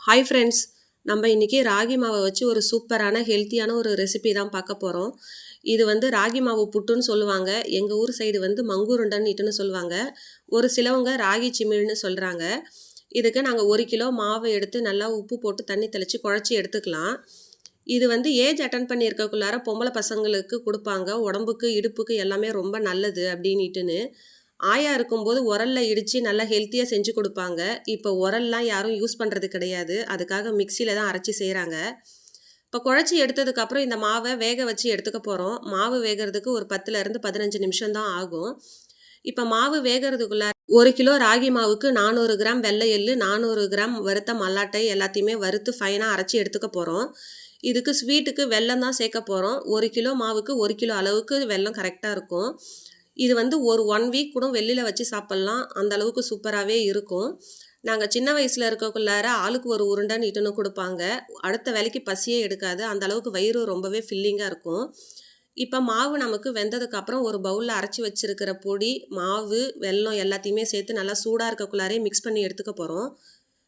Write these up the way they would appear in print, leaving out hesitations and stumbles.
Hi friends, நம்ம இன்றைக்கி ராகி மாவை வச்சு ஒரு சூப்பரான ஹெல்த்தியான ஒரு ரெசிபி தான் பார்க்க போகிறோம். இது ராகி மாவு புட்டுன்னு சொல்லுவாங்க. எங்கள் ஊர் சைடு மங்கூருண்டன்னுட்டுன்னு சொல்லுவாங்க. ஒரு சிலவங்க ராகி சிமிழ்னு சொல்கிறாங்க. இதுக்கு நாங்கள் 1 கிலோ மாவை எடுத்து நல்லா உப்பு போட்டு தண்ணி தெளித்து குழச்சி எடுத்துக்கலாம். இது ஏஜ் அட்டன் பண்ணியிருக்கக்குள்ளார பொம்பளை பசங்களுக்கு கொடுப்பாங்க. உடம்புக்கு இடுப்புக்கு எல்லாமே ரொம்ப நல்லது அப்படின்னுட்டுன்னு. ஆயா இருக்கும்போது உரலில் இடித்து நல்லா ஹெல்த்தியாக செஞ்சு கொடுப்பாங்க. இப்போ உரல்லாம் யாரும் யூஸ் பண்ணுறது கிடையாது. அதுக்காக மிக்சியில் தான் அரைச்சி செய்கிறாங்க. இப்போ குழச்சி எடுத்ததுக்கப்புறம் இந்த மாவை வேக வச்சு எடுத்துக்க போகிறோம். மாவு வேகிறதுக்கு ஒரு 10லேருந்து 15 நிமிஷம் தான் ஆகும். இப்போ மாவு வேகிறதுக்குள்ள 1 கிலோ ராகி மாவுக்கு 400 கிராம் வெள்ளை எள்ளு, 400 கிராம் வறுத்த மல்லாட்டை எல்லாத்தையுமே வறுத்து ஃபைனாக அரைச்சி எடுத்துக்க போகிறோம். இதுக்கு ஸ்வீட்டுக்கு வெல்லம் தான் சேர்க்க போகிறோம். 1 கிலோ மாவுக்கு 1 கிலோ அளவுக்கு வெல்லம் கரெக்டாக இருக்கும். இது ஒரு 1 வீக் கூட வெளியில் வச்சு சாப்பிட்லாம். அந்த அளவுக்கு சூப்பராகவே இருக்கும். நாங்கள் சின்ன வயசில் இருக்கக்குள்ளார ஆளுக்கு ஒரு உருண்டைன்னு இட்டுன்னு கொடுப்பாங்க. அடுத்த வேலைக்கு பசியே எடுக்காது. அந்த அளவுக்கு வயிறு ரொம்பவே ஃபில்லிங்காக இருக்கும். இப்போ மாவு நமக்கு வெந்ததுக்கப்புறம் ஒரு பவுலில் அரைச்சி வச்சுருக்கிற பொடி, மாவு, வெல்லம் எல்லாத்தையுமே சேர்த்து நல்லா சூடாக இருக்கக்குள்ளாரே மிக்ஸ் பண்ணி எடுத்துக்க போகிறோம்.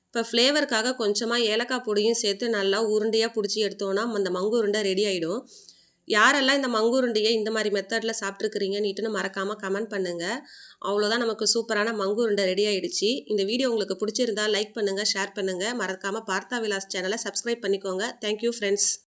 இப்போ ஃப்ளேவருக்காக கொஞ்சமாக ஏலக்காய் பொடியும் சேர்த்து நல்லா உருண்டையாக பிடிச்சி எடுத்தோன்னா அந்த மங்கு உருண்டை ரெடி ஆகிடும். யாரெல்லாம் இந்த மங்கு உருண்டையை இந்த மாதிரி மெத்தடில் சாப்பிட்ருக்குறீங்கன்னுட்டுன்னு மறக்காமல் கமெண்ட் பண்ணுங்கள். அவ்வளோதான், நமக்கு சூப்பரான மங்கு உருண்டை ரெடி ஆகிடுச்சு. இந்த வீடியோ உங்களுக்கு பிடிச்சிருந்தா லைக் பண்ணுங்கள், ஷேர் பண்ணுங்கள். மறக்காமல் பார்த்தா விலாஸ் சேனலை சப்ஸ்கிரைப் பண்ணிக்கோங்க. Thank you friends.